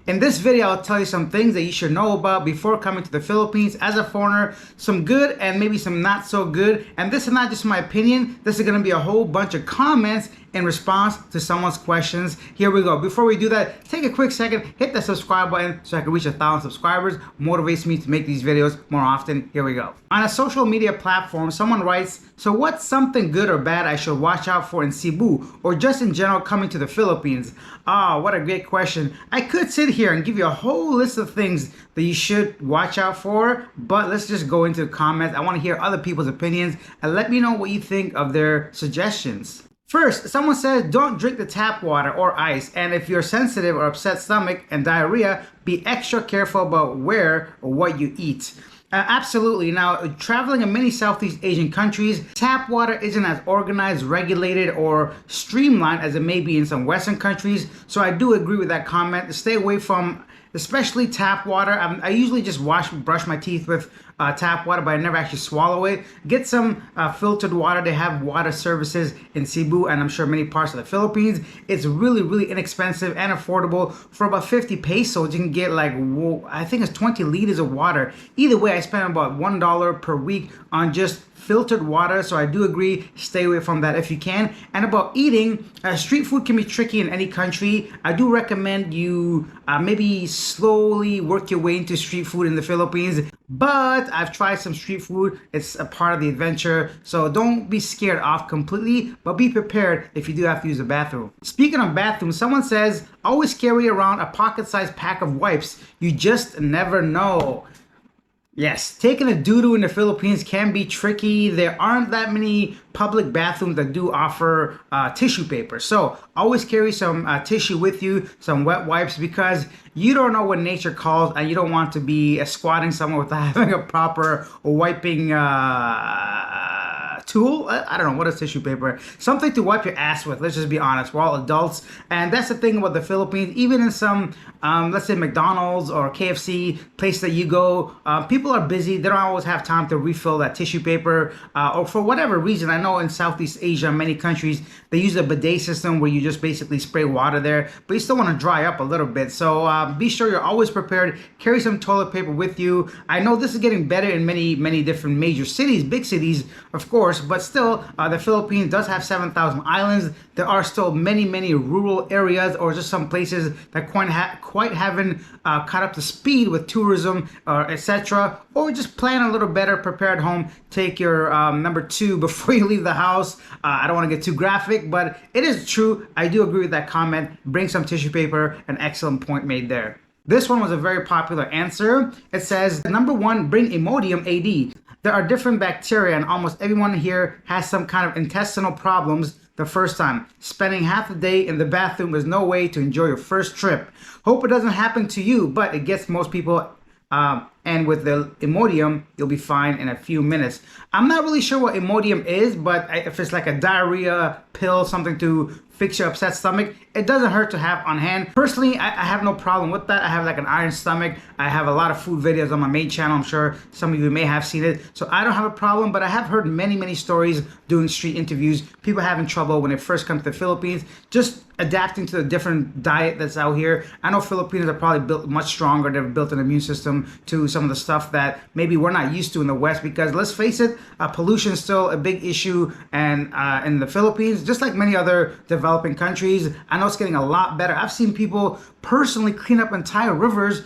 In this video, I'll tell you some things that you should know about before coming to the Philippines as a foreigner, some good and maybe some not so good. And this is not just my opinion, this is gonna be a whole bunch of comments in response to someone's questions. Here we go. Before we do that, take a quick second, hit the subscribe button so I can reach 1,000 subscribers. Motivates me to make these videos more often. Here we go. On a social media platform, someone writes, so what's something good or bad I should watch out for in Cebu or just in general coming to the Philippines? Ah, what a great question. I could sit here and give you a whole list of things that you should watch out for, but let's just go into the comments. I want to hear other people's opinions and let me know what you think of their suggestions. First, someone says don't drink the tap water or ice, and if you're sensitive or upset stomach and diarrhea, be extra careful about where or what you eat. Absolutely. Now, traveling in many Southeast Asian countries, tap water isn't as organized, regulated, or streamlined as it may be in some Western countries. So I do agree with that comment. Stay away from especially tap water. I usually just brush my teeth with tap water, but I never actually swallow it. Get some filtered water. They have water services in Cebu and I'm sure many parts of the Philippines. It's really, really inexpensive and affordable. For about 50 pesos, you can get like, I think it's 20 liters of water. Either way, I spend about $1 per week on just filtered water, so I do agree, stay away from that if you can. And about eating, street food can be tricky in any country. I do recommend you maybe slowly work your way into street food in the Philippines, but I've tried some street food. It's a part of the adventure, so don't be scared off completely, but be prepared if you do have to use the bathroom. Speaking of bathrooms, someone says always carry around a pocket-sized pack of wipes. You just never know. Yes, taking a doo-doo in the Philippines can be tricky. There aren't that many public bathrooms that do offer tissue paper. So always carry some tissue with you, some wet wipes, because you don't know what nature calls and you don't want to be squatting somewhere without having a proper wiping tool. I don't know, what is tissue paper? Something to wipe your ass with, let's just be honest. We're all adults. And that's the thing about the Philippines. Even in some, let's say McDonald's or KFC, place that you go, people are busy. They don't always have time to refill that tissue paper or for whatever reason. I know in Southeast Asia, many countries, they use a bidet system where you just basically spray water there, but you still want to dry up a little bit. So be sure you're always prepared. Carry some toilet paper with you. I know this is getting better in many different major cities, big cities, of course, but still, the Philippines does have 7,000 islands. There are still many rural areas or just some places that quite haven't caught up to speed with tourism, etc. Or just plan a little better, prepare at home. Take your number 2 before you leave the house. I don't want to get too graphic, but it is true. I do agree with that comment. Bring some tissue paper. An excellent point made there. This one was a very popular answer. It says, number 1, bring Imodium AD. There are different bacteria and almost everyone here has some kind of intestinal problems the first time. Spending half the day in the bathroom is no way to enjoy your first trip. Hope it doesn't happen to you, but it gets most people. And with the Imodium, you'll be fine in a few minutes. I'm not really sure what Imodium is, but if it's like a diarrhea pill, something to fix your upset stomach, it doesn't hurt to have on hand. Personally, I have no problem with that. I have like an iron stomach. I have a lot of food videos on my main channel. I'm sure some of you may have seen it. So I don't have a problem, but I have heard many stories doing street interviews. People having trouble when they first come to the Philippines, just adapting to the different diet that's out here. I know Filipinos are probably built much stronger. They've built an immune system to some of the stuff that maybe we're not used to in the West, because let's face it, pollution is still a big issue and in the Philippines, just like many other developing countries. I know it's getting a lot better. I've seen people personally clean up entire rivers,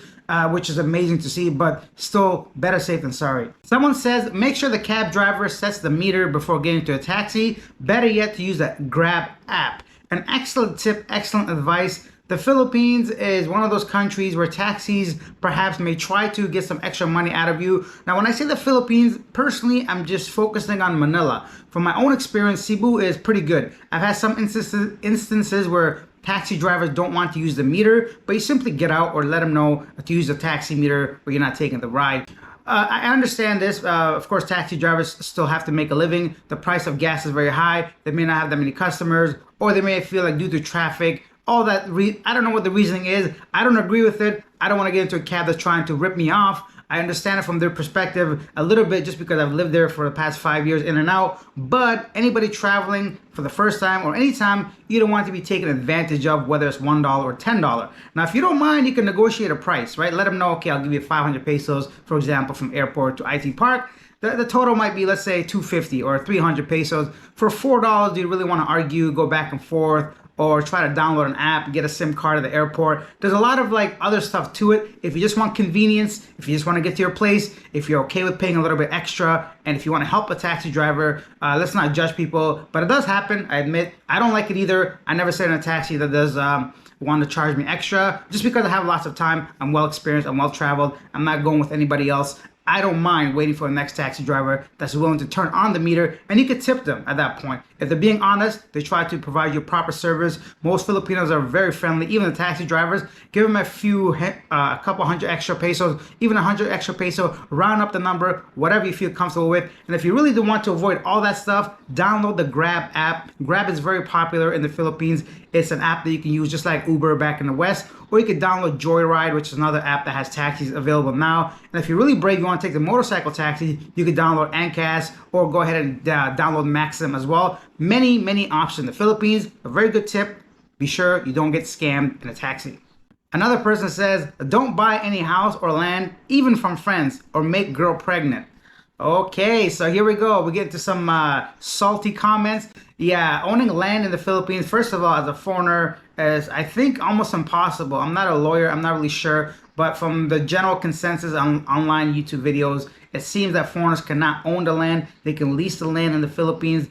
which is amazing to see, but still better safe than sorry. Someone says, make sure the cab driver sets the meter before getting to a taxi. Better yet to use the Grab app. An excellent tip, excellent advice. The Philippines is one of those countries where taxis perhaps may try to get some extra money out of you. Now, when I say the Philippines, personally, I'm just focusing on Manila. From my own experience, Cebu is pretty good. I've had some instances where taxi drivers don't want to use the meter, but you simply get out or let them know to use the taxi meter or you're not taking the ride. I understand this. Of course, taxi drivers still have to make a living. The price of gas is very high. They may not have that many customers, or they may feel like due to traffic, all that. I don't know what the reasoning is. I don't agree with it. I don't want to get into a cab that's trying to rip me off. I understand it from their perspective a little bit just because I've lived there for the past 5 years in and out. But anybody traveling for the first time or anytime, you don't want to be taken advantage of, whether it's $1 or $10. Now, if you don't mind, you can negotiate a price, right? Let them know, okay, I'll give you 500 pesos, for example, from airport to IT Park. The total might be, let's say, 250 or 300 pesos. For $4, do you really want to argue, go back and forth, or try to download an app, get a SIM card at the airport? There's a lot of like other stuff to it. If you just want convenience, if you just want to get to your place, if you're okay with paying a little bit extra, and if you want to help a taxi driver, let's not judge people. But it does happen, I admit. I don't like it either. I never sit in a taxi that does want to charge me extra. Just because I have lots of time, I'm well experienced, I'm well traveled, I'm not going with anybody else. I don't mind waiting for the next taxi driver that's willing to turn on the meter, and you could tip them at that point. If they're being honest, they try to provide you proper service. Most Filipinos are very friendly, even the taxi drivers. Give them a couple hundred extra pesos, even 100 extra peso, round up the number, whatever you feel comfortable with. And if you really do want to avoid all that stuff, download the Grab app. Grab is very popular in the Philippines. It's an app that you can use just like Uber back in the West, or you can download Joyride, which is another app that has taxis available now. And if you're really brave, you want to take the motorcycle taxi, you can download Angkas or go ahead and download Maxim as well. Many options in the Philippines. A very good tip. Be sure you don't get scammed in a taxi. Another person says, don't buy any house or land, even from friends, or make girl pregnant. Okay, so here we go. We get into some salty comments. Yeah, owning land in the Philippines, first of all, as a foreigner, is, I think, almost impossible. I'm not a lawyer. I'm not really sure. But from the general consensus on online YouTube videos, it seems that foreigners cannot own the land. They can lease the land in the Philippines.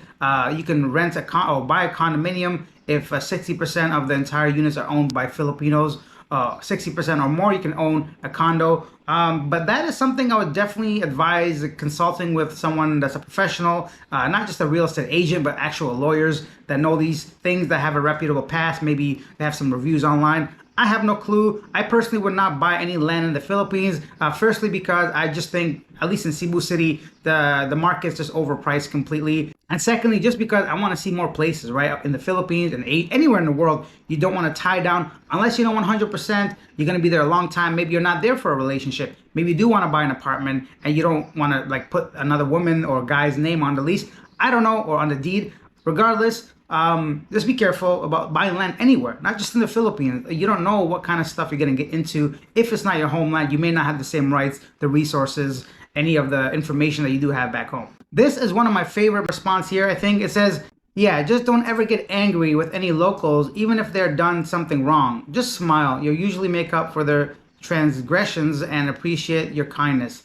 You can rent or buy a condominium if 60% of the entire units are owned by Filipinos. 60% or more, you can own a condo. But that is something I would definitely advise consulting with someone that's a professional, not just a real estate agent, but actual lawyers that know these things, that have a reputable past. Maybe they have some reviews online. I have no clue. I personally would not buy any land in the Philippines. Firstly, because I just think, at least in Cebu City, the market's just overpriced completely. And secondly, just because I want to see more places, right? In the Philippines and anywhere in the world, you don't want to tie down unless you know 100% you're going to be there a long time. Maybe you're not there for a relationship. Maybe you do want to buy an apartment and you don't want to like put another woman or guy's name on the lease. I don't know, or on the deed. Regardless, just be careful about buying land anywhere, not just in the Philippines. You don't know what kind of stuff you're going to get into. If it's not your homeland, you may not have the same rights, the resources, any of the information that you do have back home. This is one of my favorite response here. I think it says, yeah, just don't ever get angry with any locals, even if they're done something wrong. Just smile. You'll usually make up for their transgressions and appreciate your kindness.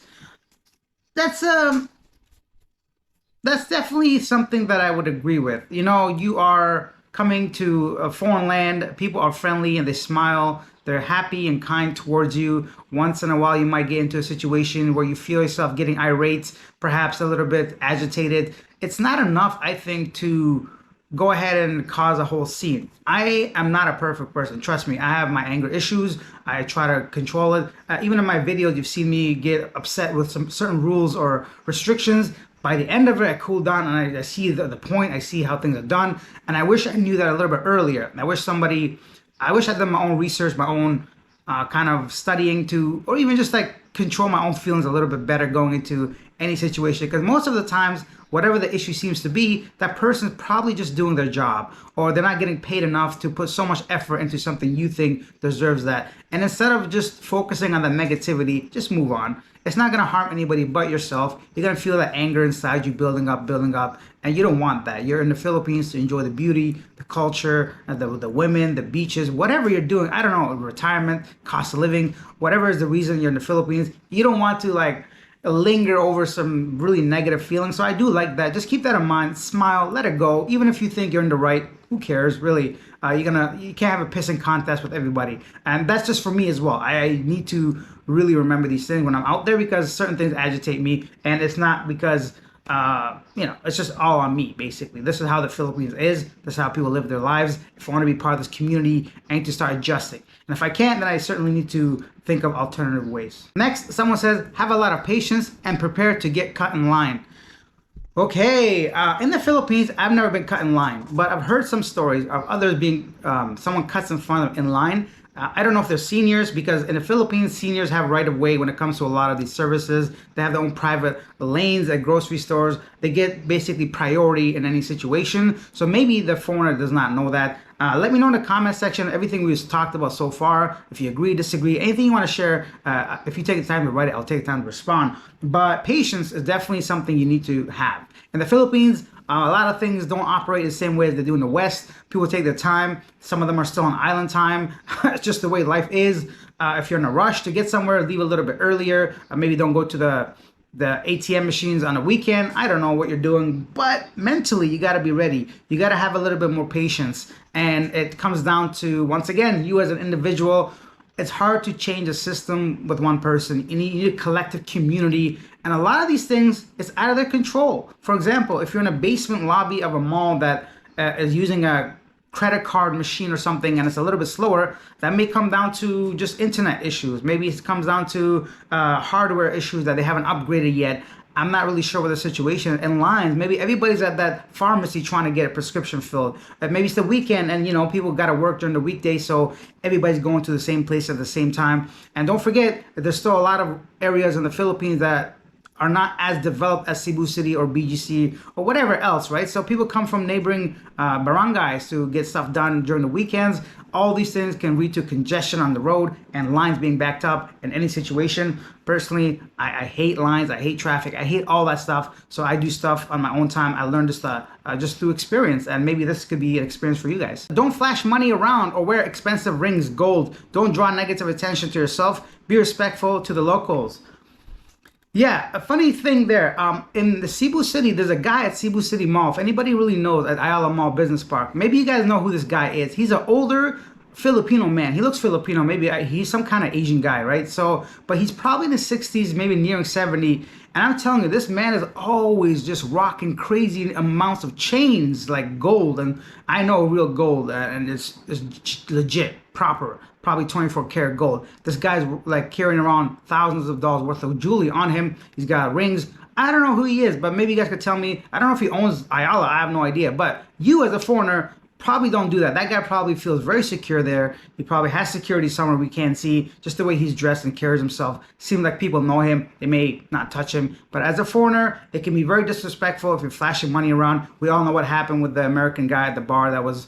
That's definitely something that I would agree with. You know, you are coming to a foreign land, people are friendly and they smile, they're happy and kind towards you. Once in a while, you might get into a situation where you feel yourself getting irate, perhaps a little bit agitated. It's not enough, I think, to go ahead and cause a whole scene. I am not a perfect person. Trust me, I have my anger issues. I try to control it. Even in my videos, you've seen me get upset with some certain rules or restrictions. By the end of it, I cool down and I see the point. I see how things are done. And I wish I knew that a little bit earlier. I wish I'd done my own research, my own kind of studying to, or even just like control my own feelings a little bit better going into any situation. Because most of the times, whatever the issue seems to be, that person's probably just doing their job, or they're not getting paid enough to put so much effort into something you think deserves that. And instead of just focusing on the negativity, just move on. It's not gonna harm anybody but yourself. You're gonna feel that anger inside you building up, and you don't want that. You're in the Philippines to enjoy the beauty, the culture, the women, the beaches, whatever you're doing. I don't know, retirement, cost of living, whatever is the reason you're in the Philippines. You don't want to like linger over some really negative feelings. So I do like that. Just keep that in mind. Smile, let it go. Even if you think you're in the right, who cares, really? You can't have a pissing contest with everybody. And that's just for me as well. I need to really remember these things when I'm out there, because certain things agitate me, and it's not because it's just all on me, basically. This is how the Philippines is. This is how people live their lives. If I want to be part of this community, I need to start adjusting. And if I can't, then I certainly need to think of alternative ways. Next, someone says, have a lot of patience and prepare to get cut in line. Okay, in the Philippines, I've never been cut in line, but I've heard some stories of others being, someone cuts in front of in line. I don't know if they're seniors, because in the Philippines, seniors have right of way when it comes to a lot of these services. They have their own private lanes at grocery stores. They get basically priority in any situation. So maybe the foreigner does not know that. Let me know in the comment section everything we've talked about so far. If you agree, disagree, anything you want to share, if you take the time to write it, I'll take the time to respond. But patience is definitely something you need to have. In the Philippines, a lot of things don't operate the same way as they do in the West. People take their time. Some of them are still on island time. It's just the way life is. If you're in a rush to get somewhere, leave a little bit earlier. Maybe don't go to the ATM machines on a weekend. I don't know what you're doing, but mentally you got to be ready. You got to have a little bit more patience. And it comes down to, once again, you as an individual. It's hard to change a system with one person. You need a collective community. And a lot of these things, it's out of their control. For example, if you're in a basement lobby of a mall that is using a credit card machine or something and it's a little bit slower, that may come down to just internet issues. Maybe it comes down to hardware issues that they haven't upgraded yet. I'm not really sure what the situation in lines. Maybe everybody's at that pharmacy trying to get a prescription filled. Maybe it's the weekend and people got to work during the weekday, so everybody's going to the same place at the same time. And don't forget that there's still a lot of areas in the Philippines that are not as developed as Cebu City or BGC or whatever else, right? So people come from neighboring barangays to get stuff done during the weekends. All these things can lead to congestion on the road and lines being backed up in any situation. Personally, I hate lines, I hate traffic, I hate all that stuff. So I do stuff on my own time. I learned this just through experience, and maybe this could be an experience for you guys. Don't flash money around or wear expensive rings, gold. Don't draw negative attention to yourself. Be respectful to the locals. Yeah, a funny thing there. In the Cebu City, there's a guy at Cebu City Mall. If anybody really knows, at Ayala Mall Business Park, maybe you guys know who this guy is. He's an older Filipino man. He looks Filipino. Maybe he's some kind of Asian guy, right? So, but he's probably in his 60s, maybe nearing 70. And I'm telling you, this man is always just rocking crazy amounts of chains, like gold. And I know real gold, and it's legit, proper, probably 24 karat gold. This guy's like carrying around thousands of dollars worth of jewelry on him. He's got rings. I don't know who he is, but maybe you guys could tell me. I don't know if he owns Ayala. I have no idea. But you as a foreigner probably don't do that. That guy probably feels very secure there. He probably has security somewhere we can't see. Just the way he's dressed and carries himself. Seems like people know him. They may not touch him. But as a foreigner, it can be very disrespectful if you're flashing money around. We all know what happened with the American guy at the bar that was,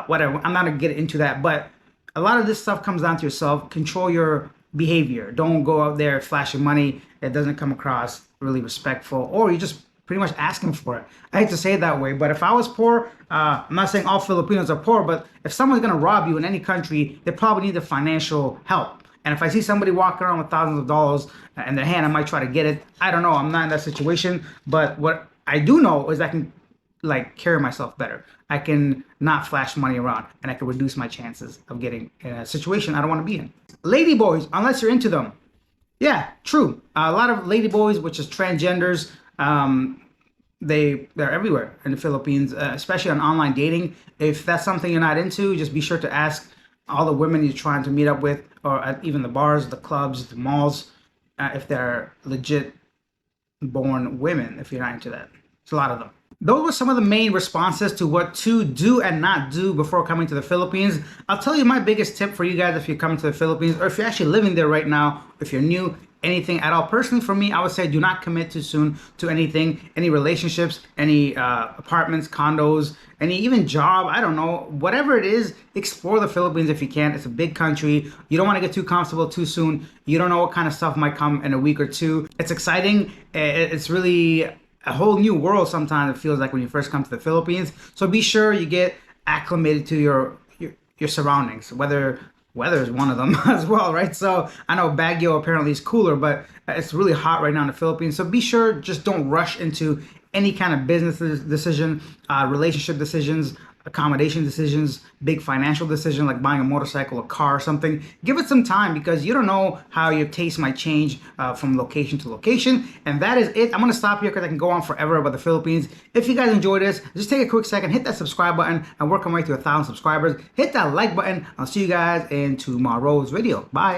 whatever. I'm not going to get into that. But a lot of this stuff comes down to yourself. Control your behavior. Don't go out there flashing money. It doesn't come across really respectful. Or you just pretty much asking for it. I hate to say it that way, but if I was poor, I'm not saying all Filipinos are poor, but if someone's gonna rob you in any country, they probably need the financial help. And if I see somebody walking around with thousands of dollars in their hand, I might try to get it. I don't know, I'm not in that situation, but what I do know is I can carry myself better. I can not flash money around, and I can reduce my chances of getting in a situation I don't want to be in. Ladyboys, unless you're into them. Yeah, true. A lot of ladyboys, which is transgenders, they're everywhere in the Philippines, especially on online dating. If that's something you're not into, just be sure to ask all the women you're trying to meet up with, or at even the bars, the clubs, the malls, if they're legit born women, if you're not into that. It's a lot of them. Those were some of the main responses to what to do and not do before coming to the Philippines. I'll tell you my biggest tip for you guys if you're coming to the Philippines, or if you're actually living there right now, if you're new, anything at all. Personally, for me, I would say do not commit too soon to anything, any relationships, any apartments, condos, any even job. I don't know, whatever it is, explore the Philippines if you can. It's a big country. You don't want to get too comfortable too soon. You don't know what kind of stuff might come in a week or two. It's exciting. It's really a whole new world sometimes, it feels like, when you first come to the Philippines. So be sure you get acclimated to your surroundings, whether weather is one of them as well, right? So I know Baguio apparently is cooler, but it's really hot right now in the Philippines. So be sure, just don't rush into any kind of business decision, relationship decisions, accommodation decisions, big financial decision like buying a motorcycle, a car, or something. Give it some time, because you don't know how your taste might change from location to location. And that is it. I'm going to stop here because I can go on forever about the Philippines. If you guys enjoyed this, just take a quick second, hit that subscribe button, and work our way to 1,000 subscribers. Hit that like button. I'll see you guys in tomorrow's video. Bye.